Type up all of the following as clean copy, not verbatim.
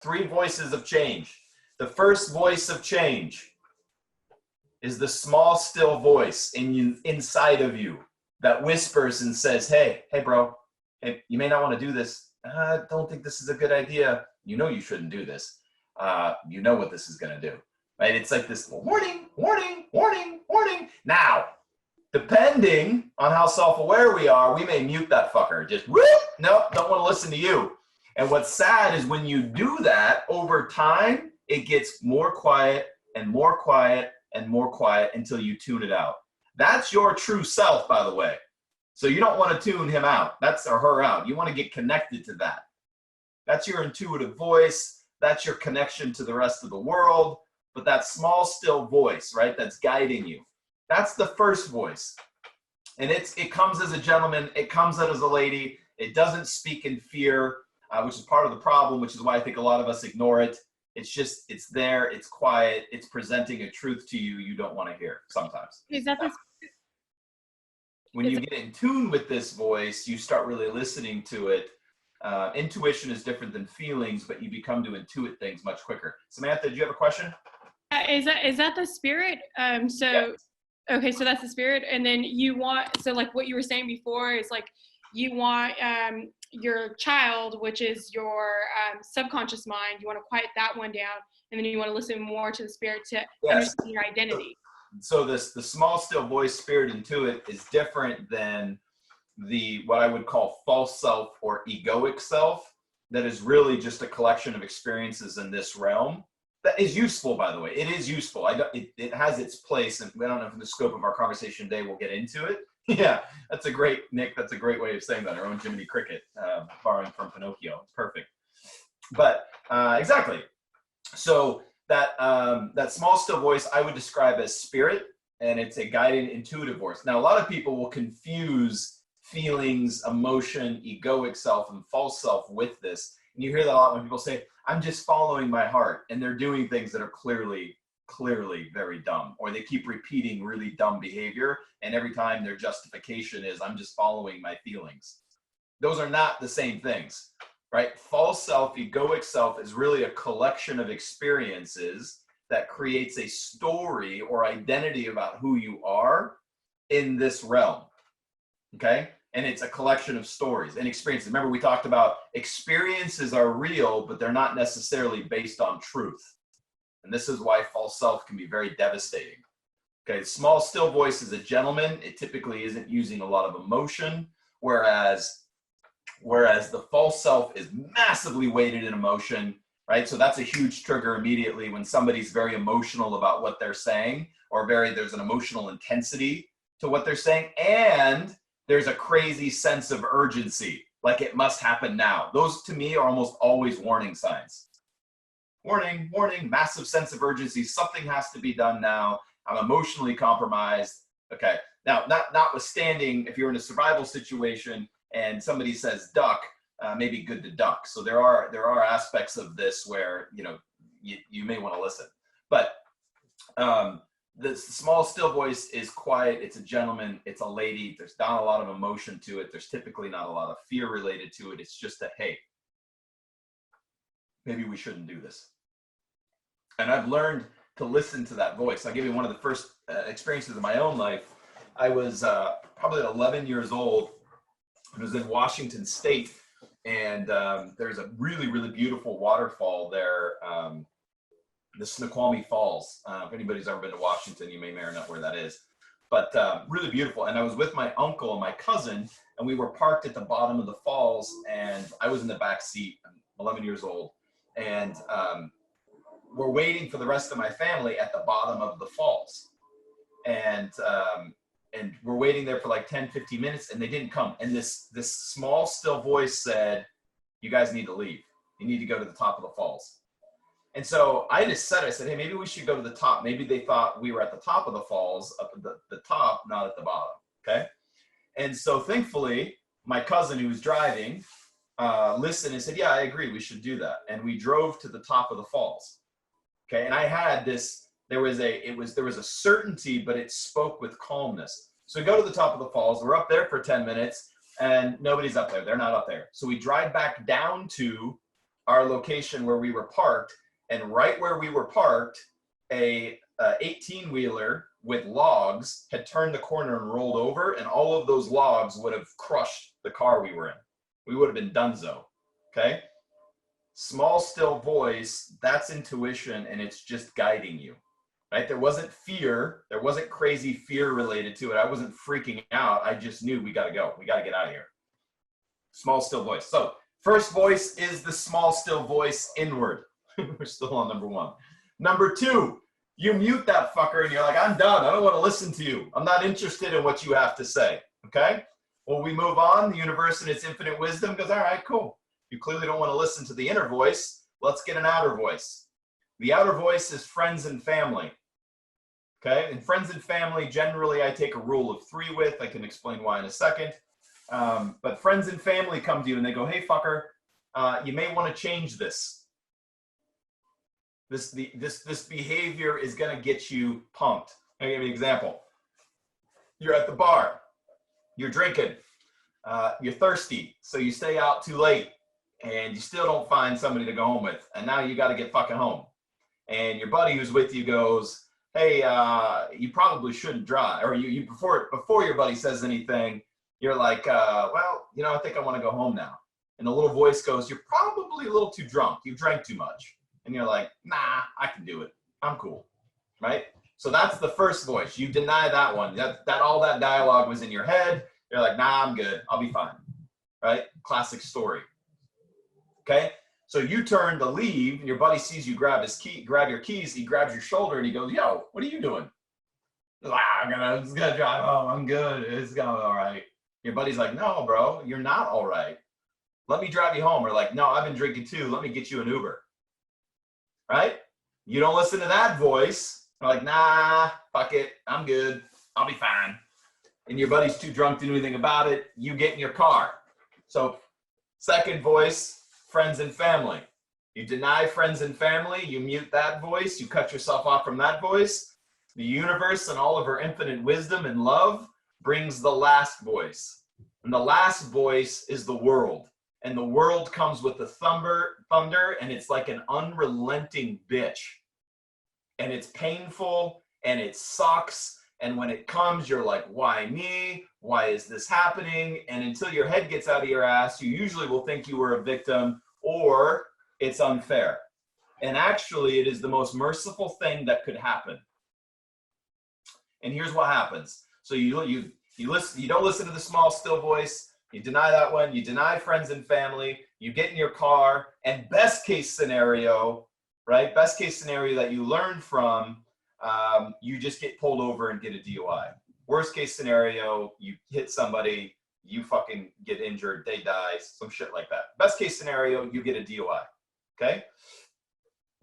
Three voices of change. The first voice of change is the small, still voice inside of you that whispers and says, hey, bro, hey, you may not want to do this. I don't think this is a good idea. You know you shouldn't do this. You know what this is going to do, right? It's like this warning, warning, warning, warning. Now, depending on how self-aware we are, we may mute that fucker. Just, whoop, nope, don't want to listen to you. And what's sad is when you do that, over time, it gets more quiet and more quiet and more quiet until you tune it out. That's your true self, by the way. So you don't want to tune him out. That's or her out. You want to get connected to that. That's your intuitive voice. That's your connection to the rest of the world. But that small, still voice, right, that's guiding you. That's the first voice. And it comes as a gentleman. It comes out as a lady. It doesn't speak in fear, which is part of the problem, which is why I think a lot of us ignore it. It's just, it's there, it's quiet, it's presenting a truth to you you don't want to hear sometimes. Is that the When you get in tune with this voice, you start really listening to it. Intuition is different than feelings, but you become to intuit things much quicker. Samantha, do you have a question? Is that the spirit? Yeah. Okay, so that's the spirit, and then you want, so like what you were saying before is like you want your child, which is your subconscious mind, you want to quiet that one down, and then you want to listen more to the spirit to understand your identity. So the small, still voice, spirit, intuit is different than the what I would call false self or egoic self. That is really just a collection of experiences in this realm. That is useful, by the way. It is useful. It has its place, and I don't know if in the scope of our conversation today we'll get into it. Yeah, that's a great, Nick. That's a great way of saying that. Our own Jiminy Cricket, borrowing from Pinocchio. It's perfect. But exactly. So that small, still voice I would describe as spirit, and it's a guided, intuitive voice. Now, a lot of people will confuse feelings, emotion, egoic self, and false self with this. And you hear that a lot when people say, I'm just following my heart, and they're doing things that are clearly very dumb, or they keep repeating really dumb behavior, and every time their justification is, I'm just following my feelings. Those are not the same things, right? False self, egoic self is really a collection of experiences that creates a story or identity about who you are in this realm, okay? And it's a collection of stories and experiences. Remember, we talked about experiences are real, but they're not necessarily based on truth. And this is why false self can be very devastating. Okay, small, still voice is a gentleman. It typically isn't using a lot of emotion, whereas the false self is massively weighted in emotion, right? So that's a huge trigger immediately when somebody's very emotional about what they're saying, or there's an emotional intensity to what they're saying, and there's a crazy sense of urgency, like it must happen now. Those to me are almost always warning signs. Warning, warning, massive sense of urgency. Something has to be done now. I'm emotionally compromised. Okay. Now, notwithstanding, if you're in a survival situation and somebody says duck, maybe good to duck. So there are aspects of this where you may want to listen. But the small, still voice is quiet. It's a gentleman. It's a lady. There's not a lot of emotion to it. There's typically not a lot of fear related to it. It's just a, hey, maybe we shouldn't do this. And I've learned to listen to that voice. I'll give you one of the first experiences of my own life. I was probably 11 years old. I was in Washington State, and there's a really, really beautiful waterfall there, the Snoqualmie Falls. If anybody's ever been to Washington, you may or not where that is. But really beautiful. And I was with my uncle and my cousin, and we were parked at the bottom of the falls, and I was in the back seat. I'm 11 years old. And we're waiting for the rest of my family at the bottom of the falls. And we're waiting there for like 10, 15 minutes, and they didn't come. And this small, still voice said, you guys need to leave. You need to go to the top of the falls. And so I said, hey, maybe we should go to the top. Maybe they thought we were at the top of the falls, up at the top, not at the bottom, okay? And so thankfully, my cousin who was driving listened and said, yeah, I agree, we should do that. And we drove to the top of the falls, okay? And I had this, there was a certainty, but it spoke with calmness. So we go to the top of the falls, we're up there for 10 minutes, and nobody's up there, they're not up there. So we drive back down to our location where we were parked, and right where we were parked, a 18-wheeler with logs had turned the corner and rolled over, and all of those logs would have crushed the car we were in. We would have been donezo, okay? Small, still voice, that's intuition, and it's just guiding you, right? There wasn't fear. There wasn't crazy fear related to it. I wasn't freaking out. I just knew we got to go. We got to get out of here. Small, still voice. So first voice is the small, still voice inward. We're still on number 1. Number 2, you mute that fucker and you're like, I'm done. I don't want to listen to you. I'm not interested in what you have to say, okay? Well, we move on. The universe in its infinite wisdom goes, all right, cool. You clearly don't want to listen to the inner voice. Let's get an outer voice. The outer voice is friends and family. Okay, and friends and family, generally I take a rule of 3 with. I can explain why in a second. But friends and family come to you and they go, hey, fucker, you may want to change this. This behavior is going to get you pumped. I'll give you an example. You're at the bar. You're drinking. You're thirsty, so you stay out too late. And you still don't find somebody to go home with. And now you got to get fucking home. And your buddy who's with you goes, hey, you probably shouldn't drive. Or you before your buddy says anything, you're like, well, you know, I think I want to go home now. And the little voice goes, you're probably a little too drunk. You drank too much. And you're like, nah, I can do it. I'm cool, right? So that's the first voice. You deny that one. That all that dialogue was in your head. You're like, nah, I'm good. I'll be fine, right? Classic story. Okay, so you turn to leave, and your buddy sees you grab your keys. He grabs your shoulder, and he goes, "Yo, what are you doing?" I'm just gonna drive home. I'm good. It's going all right. Your buddy's like, "No, bro, you're not all right. Let me drive you home." Or like, "No, I've been drinking too. Let me get you an Uber." Right? You don't listen to that voice. You're like, "Nah, fuck it. I'm good. I'll be fine." And your buddy's too drunk to do anything about it. You get in your car. So, second voice. Friends and family. You deny friends and family, you mute that voice, you cut yourself off from that voice. The universe and all of her infinite wisdom and love brings the last voice. And the last voice is the world. And the world comes with the thunder, and it's like an unrelenting bitch. And it's painful, and it sucks. And when it comes, you're like, why me? Why is this happening? And until your head gets out of your ass, you usually will think you were a victim or it's unfair. And actually, it is the most merciful thing that could happen. And here's what happens. So you don't listen to the small, still voice. You deny that one. You deny friends and family. You get in your car. And best case scenario, right? Best case scenario that you learn from, you just get pulled over and get a DUI. Worst case scenario, you hit somebody, you fucking get injured, they die, some shit like that. Best case scenario, you get a DUI, okay?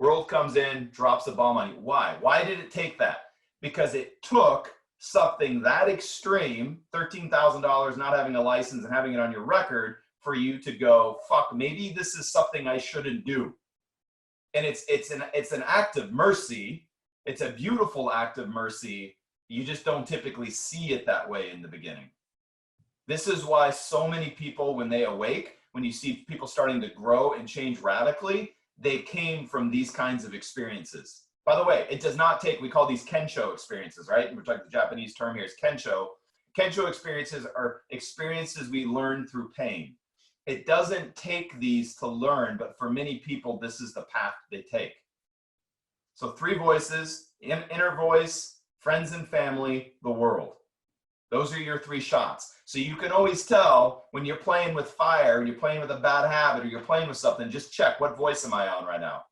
World comes in, drops a bomb on you. Why? Why did it take that? Because it took something that extreme, $13,000 not having a license and having it on your record, for you to go, fuck, maybe this is something I shouldn't do. And it's an act of mercy. It's a beautiful act of mercy. You just don't typically see it that way in the beginning. This is why so many people, when they awake, when you see people starting to grow and change radically, they came from these kinds of experiences. By the way, it does not take, we call these kensho experiences, right? Which, like, the Japanese term here is kensho. Kensho experiences are experiences we learn through pain. It doesn't take these to learn, but for many people, this is the path they take. So 3 voices, inner voice, friends and family, the world. Those are your 3 shots. So you can always tell when you're playing with fire, you're playing with a bad habit, or you're playing with something, just check, what voice am I on right now?